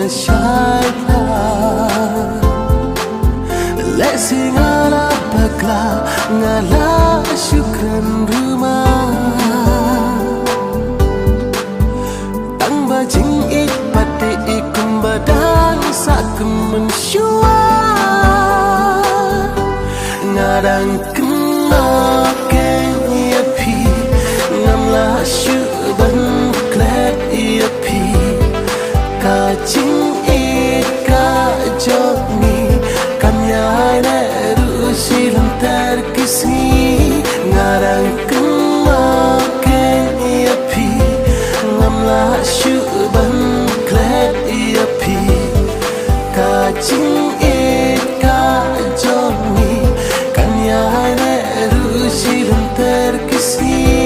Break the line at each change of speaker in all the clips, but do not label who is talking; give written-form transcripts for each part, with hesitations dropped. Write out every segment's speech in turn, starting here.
syaitan lesi ngala bagla ngala syukran rumah tang bajing ik pati ikum badan sakum mensyua ngadang kena kenya pi ngamla syuban klet ia pi kacing ika jogni kamyai ne rusilam terkisni ngarang kema kenya pi ngamla syuban klet ia pi kacing ika jogni kamyai ne rusilam terkisni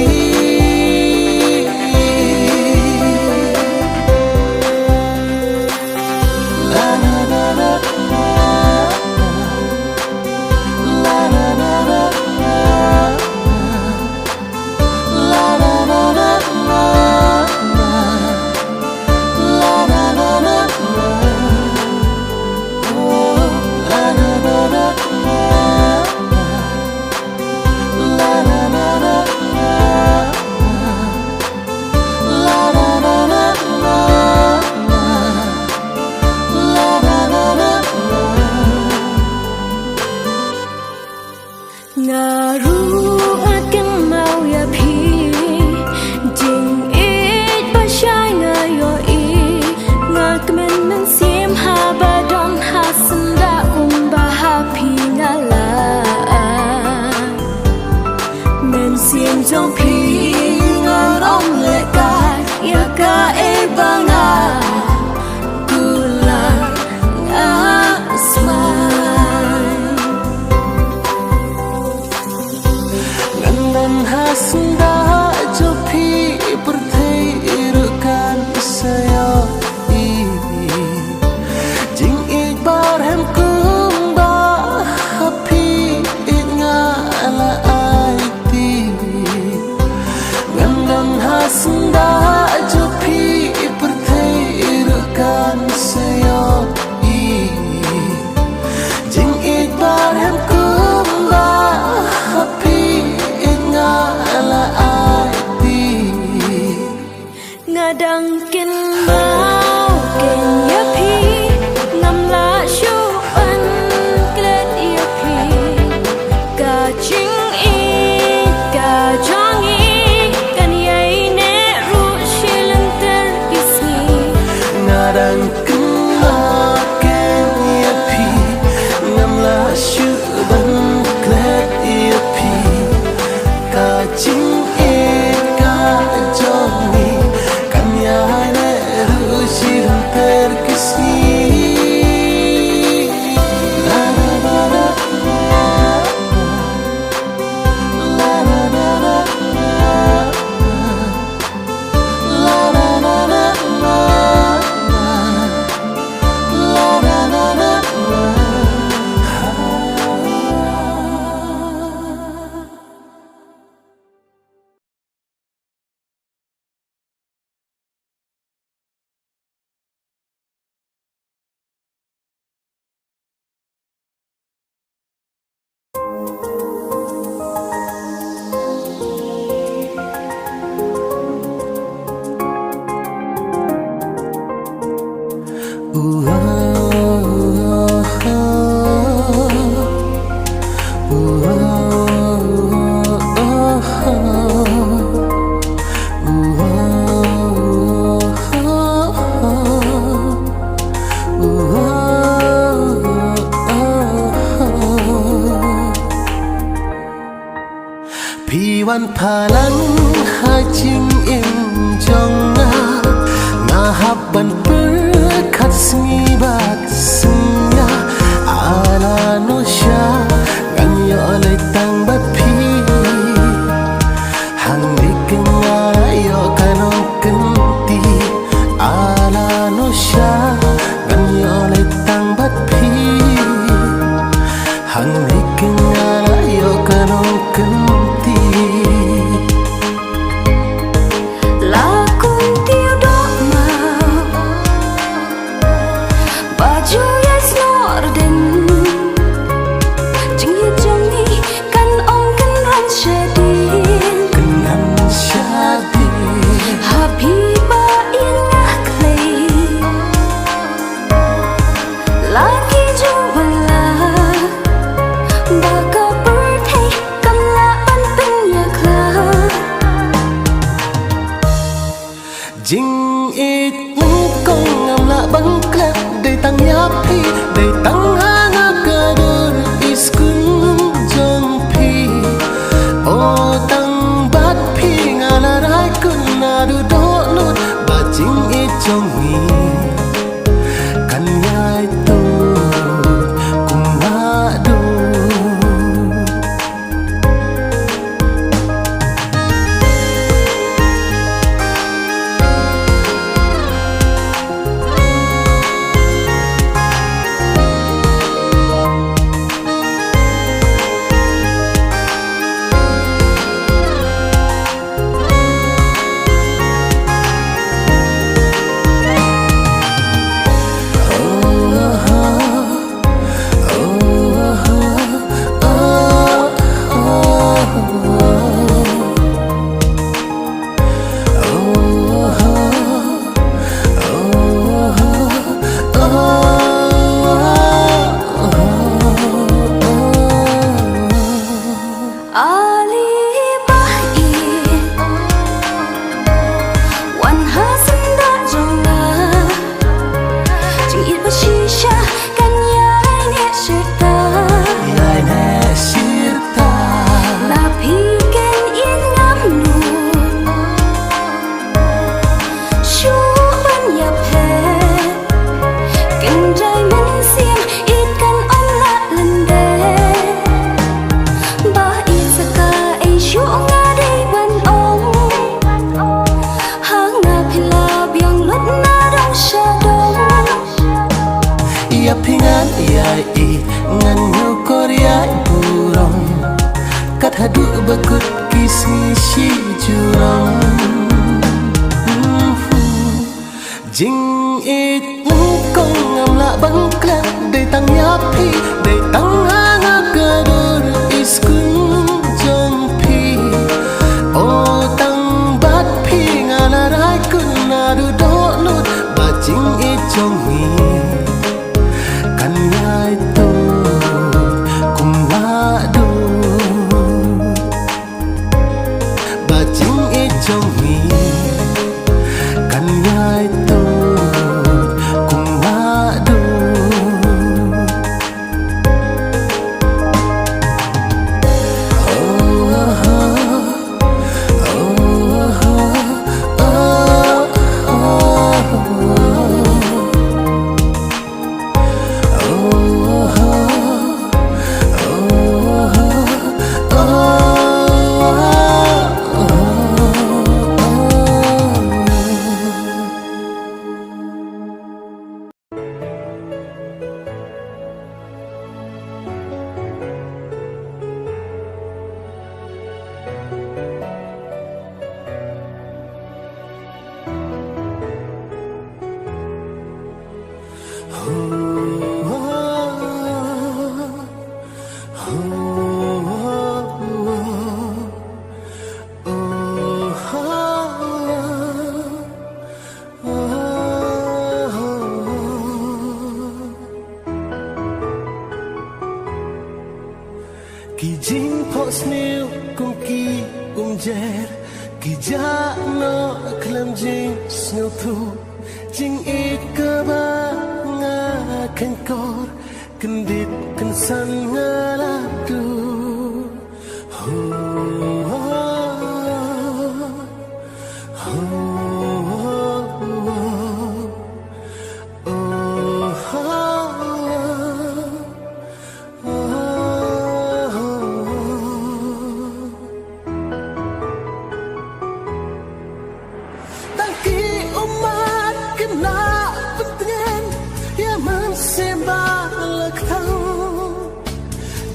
Piwan palang hajing im jongna ngahaban berkat sengibat senya ala nosya ngan yo oleh tang bapi hang dikenga yo kanong kenti ala nosya ngan yo oleh tang bapi hang dikenga yo kanong kenti bangklat Day tang yapi Day tang hanga kadur Iskun jong pi O tang bat pi Ngalarai kun nadu donut Bajing e jong mi Kanyai tu kumadu Pingan yai ngan nyokor yai burong kat hadu bakut kisi si jurong jing it ngkong ngamla bangklat day tang yapi day tang hanga kadur iskun jong pi o tang bat pi ngalarai kun nadu donut bajing it jong mi Kanyai tu kumadu Bajing e jong mi Kanyai tu kumadu Ki jing pos new kum ki jer ki ja no klam jing snow thu jing ikaba nga kan kor kendit kan san ngaladu ho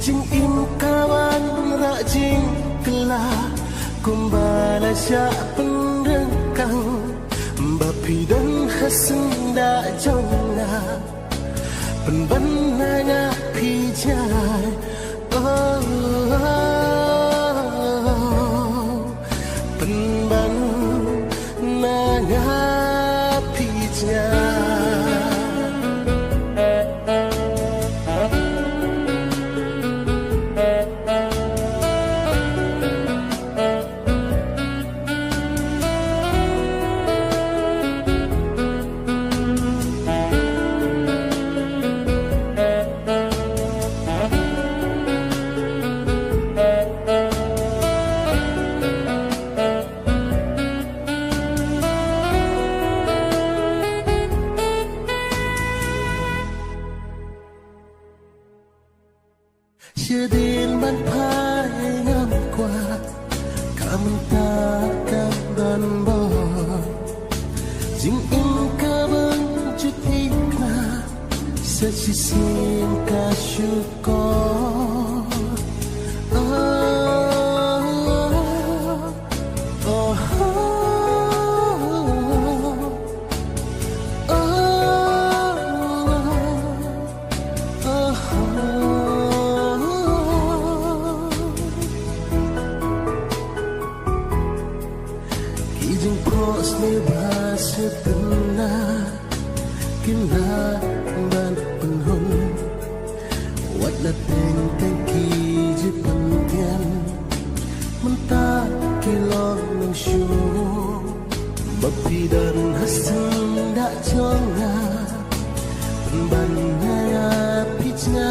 Jing im kawan rajin kelak kumbala syak pendengkang bapi dan hasen da jongna penbananya pijai penban nanya pijai chưa đến ban hai năm qua cảm ta đã gắn bó Jing kaban jutikna Sesisin kasyukor Kijing kos ni bahasa tenang Kinlah ban penhun Wat la teng teng ki je pentian Mentah kilong nang syu Bapi dan hasan dak jonga Ban ngaya pitnya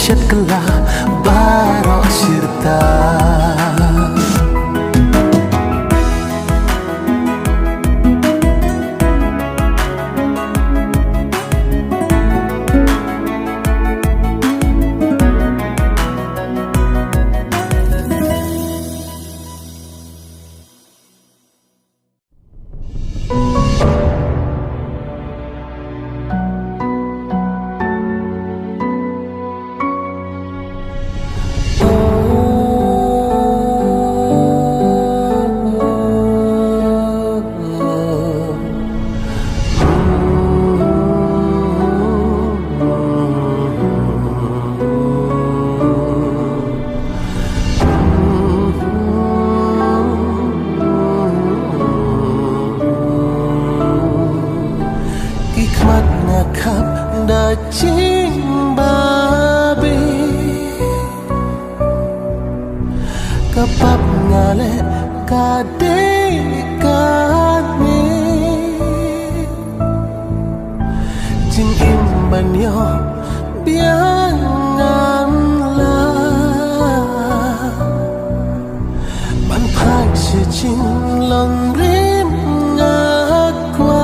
dahsyat kelah barok sirta. Ngakap dacing babi kapap ngale kadek kami jing imban yo bianganlah ban phai si jing long rim ngakwa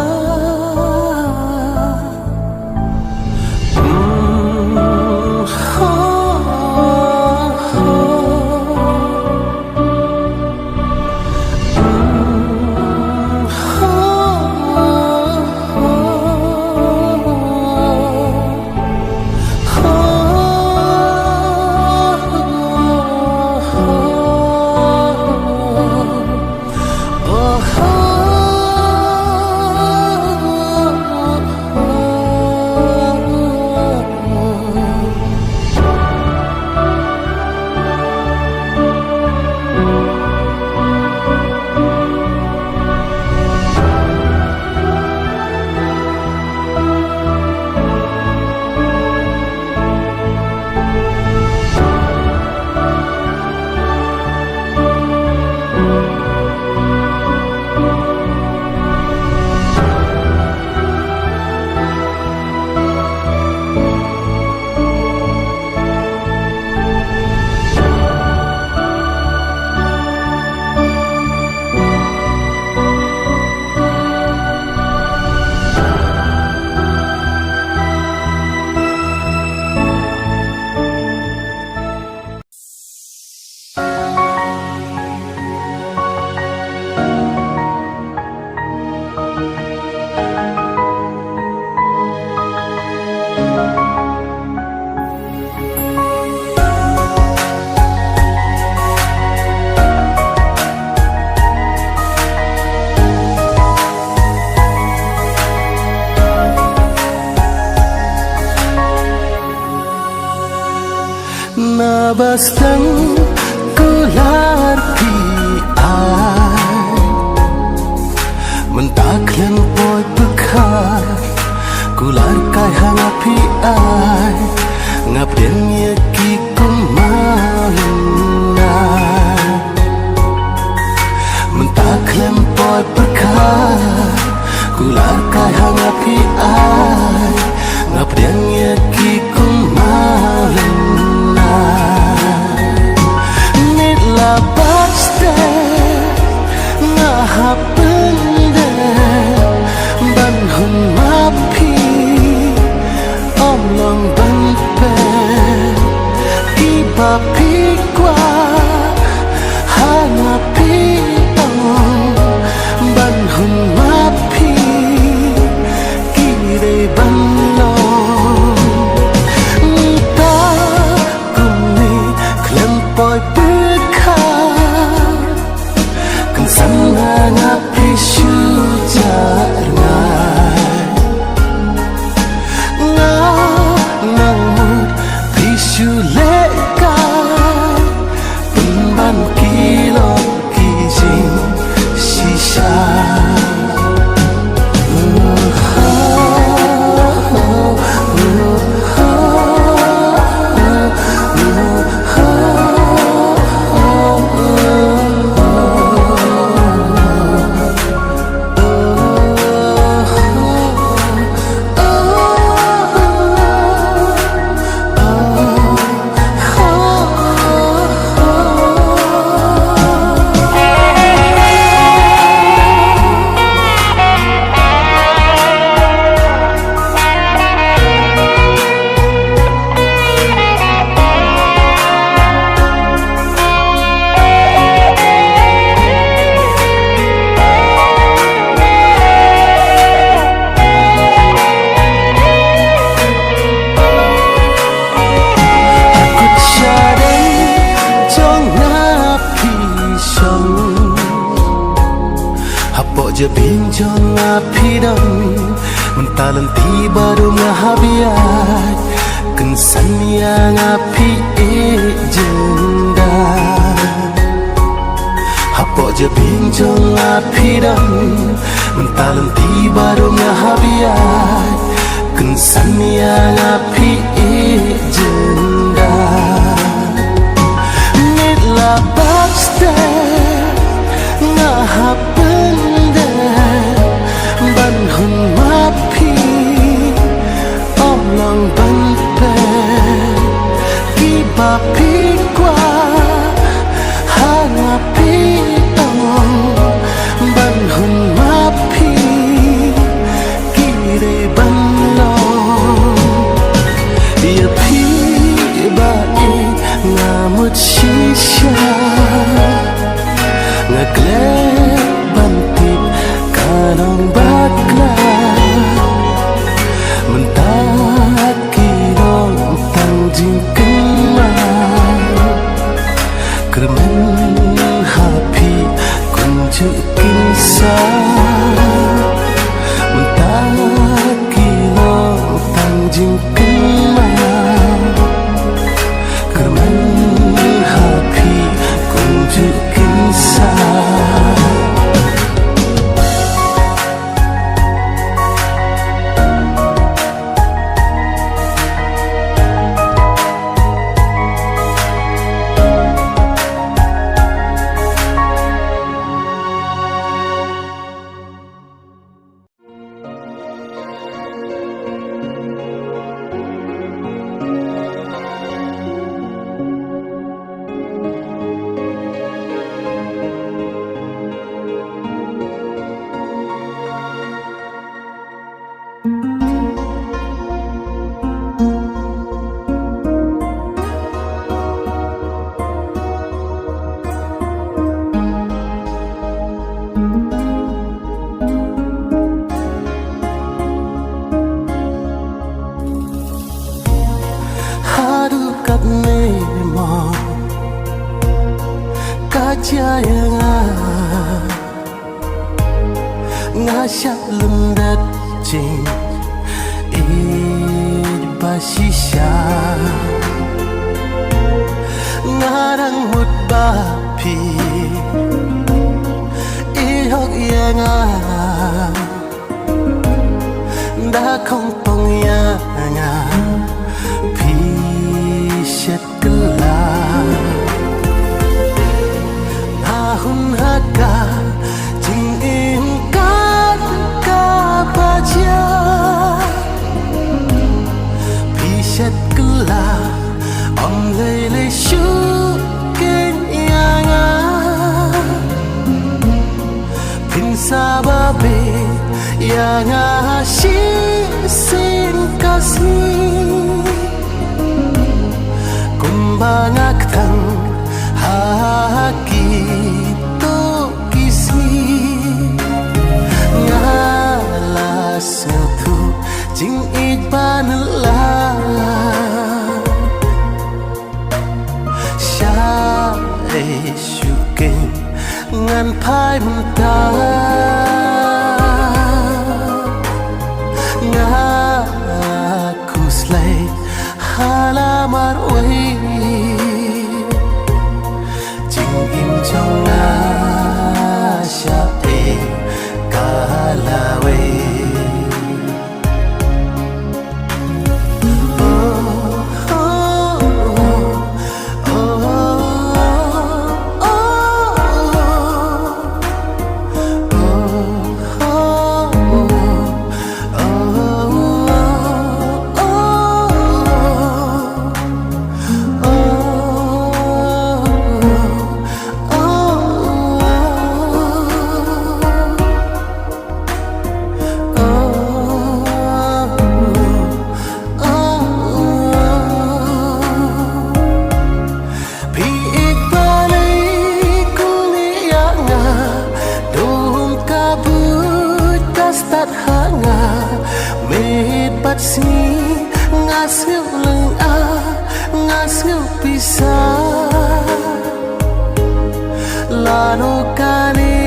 Nabastan kular pi ai mentaklan poi bekar kular kai hanga pi ai ngap den ye ki kumalina mentaklan poi bekar kular kai hanga pi ai ngap den ye ki kumalina nitla baste ngahap bende ban hun mapi om long ban pe ki papi kwa hana pi om ban hun mapi ki de ban dong mentalan tiba dong habiat kensan yang api jenda hapo je binjong api dong mentalan tiba dong habiat kensan yang api jenda nitla bakste ngahapende ban hun mapi omlang ban pe kiba pi kwa hangapi ong ban hun mapi kire ban dia pi bae ngamut shisha ngaglek bantip kanong bakla mentak kinong tangjing kemang kermen hapi kunjuk kisah mentak kinong tangjing kemang kermen hapi kunjuk kisah ngasyak lendat jing basisya ngarang mut bapi ihok yang dah không tong yang pishet gelap tahun haka jing ingkat kabaja pishet gelap om lele shu kenyanga pinsababe yang asyik sing kasih kumbang aktang haki to kisi ngala satu jing iban la sha shuke ngan pai mta kuslay halamar wei jing im chong sha kalawe ngasih leng ngasih pisah lalu kali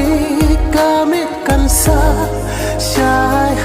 kami kan sa syai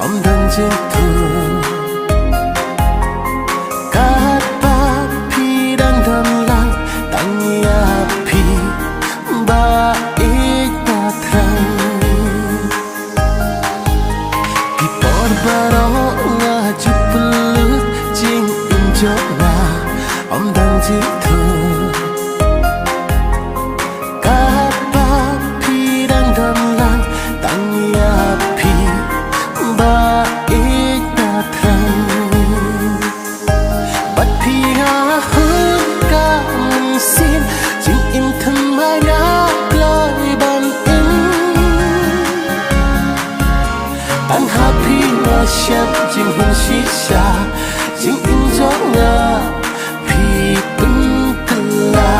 없던진 두 kapapiran dan lang tangi api baik datang di porbarong ngaju peluk jing injona om dan jitu kapapiran dan lang tangi api baik datang bắt phi ngã hơn cả mình xin chính im thân mai ngã lối bàn in tan happy ngã xem chính hôn xí xa chính im gió ngã phi bưng từ la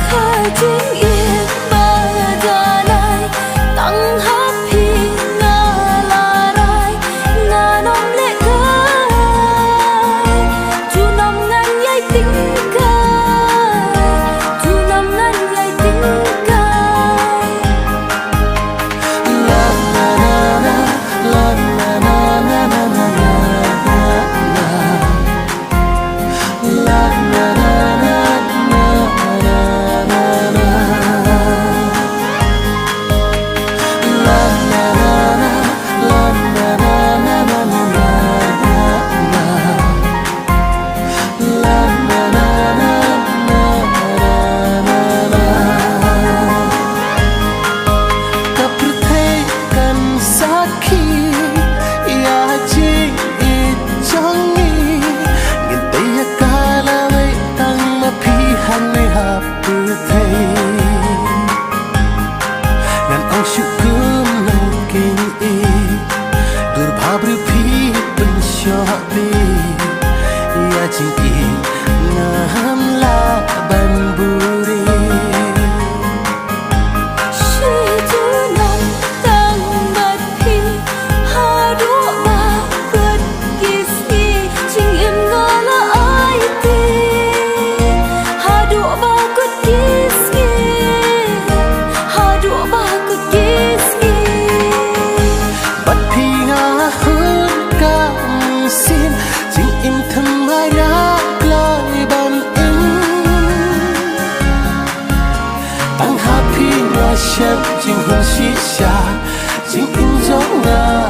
khai chính yên ba ra lại tăng happy ngã la rai ngã nông lệ chu năm ngàn nhai tính cay chu năm ngàn nhai tính cay
la la la la la la la la la la la la syukur mungkin Durpabri pi pensyabi Ya jingki ngaham laban buri
Shi chu năm tăng bát phi hadu ba quật kisgi chính im ngã là ai ti hadu ba quật kisgi hadu ba quật kisgi
bắt phi ngã hơn cảm xin chính im thân mai ngã lối bàn in tăng happy ngã xem chính hôn xí xa chính im gió ngã